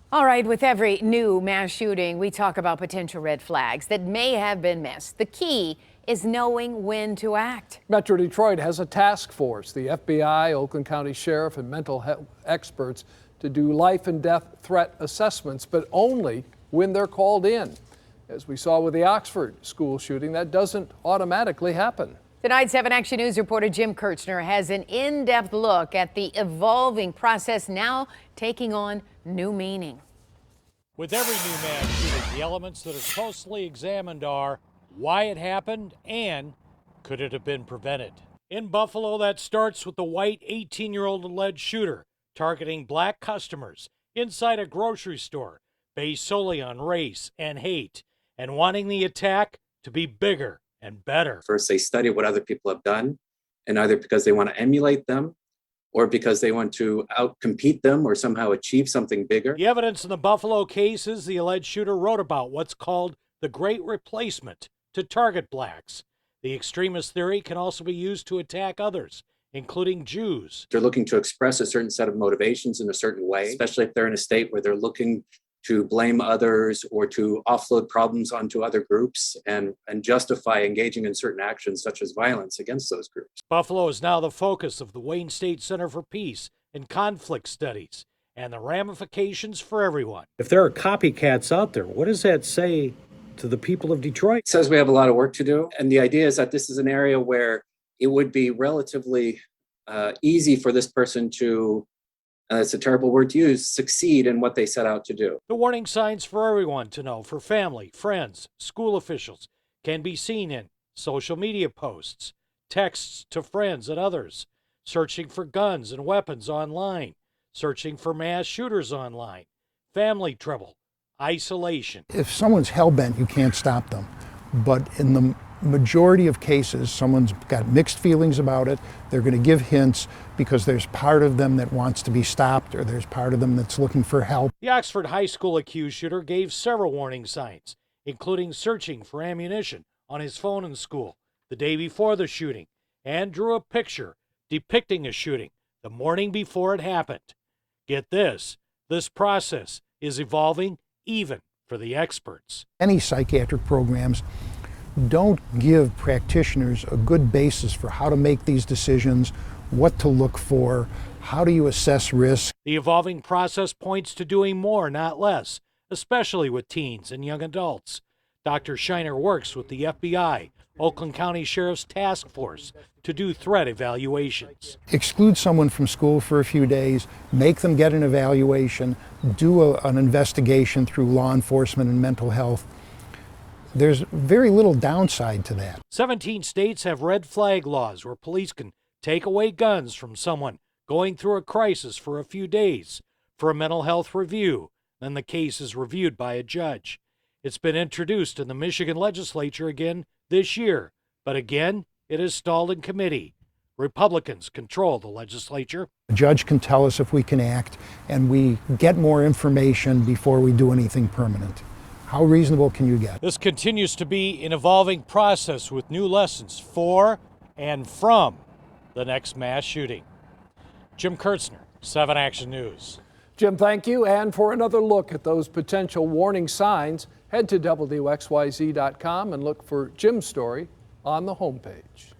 All right, with every new mass shooting, we talk about potential red flags that may have been missed. The key is knowing when to act. Metro Detroit has a task force, the FBI, Oakland County Sheriff, and mental health experts to do life and death threat assessments, but only when they're called in. As we saw with the Oxford school shooting, that doesn't automatically happen. Tonight's 7 Action News reporter Jim Kirchner has an in-depth look at the evolving process now taking on new meaning. With every new mass shooting, the elements that are closely examined are why it happened and could it have been prevented. In Buffalo, that starts with the white 18-year-old alleged shooter targeting black customers inside a grocery store based solely on race and hate and wanting the attack to be bigger and better. First, they study what other people have done, and either because they want to emulate them or because they want to outcompete them or somehow achieve something bigger. The evidence in the Buffalo case is the alleged shooter wrote about what's called the Great Replacement to target blacks. The extremist theory can also be used to attack others, including Jews. They're looking to express a certain set of motivations in a certain way, especially if they're in a state where they're looking to blame others or to offload problems onto other groups and justify engaging in certain actions such as violence against those groups. Buffalo is now the focus of the Wayne State Center for Peace and Conflict Studies and the ramifications for everyone. If there are copycats out there, what does that say to the people of Detroit? It says we have a lot of work to do. And the idea is that this is an area where it would be relatively easy for this person to it's a terrible word to use, succeed in what they set out to do. The warning signs for everyone to know, for family, friends, school officials, can be seen in social media posts, texts to friends and others, searching for guns and weapons online, searching for mass shooters online, family trouble, isolation. If someone's hell-bent, you can't stop them. But in the majority of cases, someone's got mixed feelings about it. They're going to give hints because there's part of them that wants to be stopped or there's part of them that's looking for help. The Oxford High School accused shooter gave several warning signs, including searching for ammunition on his phone in school the day before the shooting, and drew a picture depicting a shooting the morning before it happened. Get this process is evolving even for the experts. Any psychiatric programs don't give practitioners a good basis for how to make these decisions, what to look for, how do you assess risk. The evolving process points to doing more, not less, especially with teens and young adults. Dr. Shiner works with the FBI, Oakland County Sheriff's Task Force, to do threat evaluations. Exclude someone from school for a few days, make them get an evaluation, do an investigation through law enforcement and mental health. There's very little downside to that. 17 states have red flag laws where police can take away guns from someone going through a crisis for a few days for a mental health review. Then the case is reviewed by a judge. It's been introduced in the Michigan legislature again this year, but again, it is stalled in committee. Republicans control the legislature. The judge can tell us if we can act, and we get more information before we do anything permanent. How reasonable can you get? This continues to be an evolving process with new lessons for and from the next mass shooting. Jim Kirchner, 7 Action News. Jim, thank you. And for another look at those potential warning signs, head to WXYZ.com and look for Jim's story on the homepage.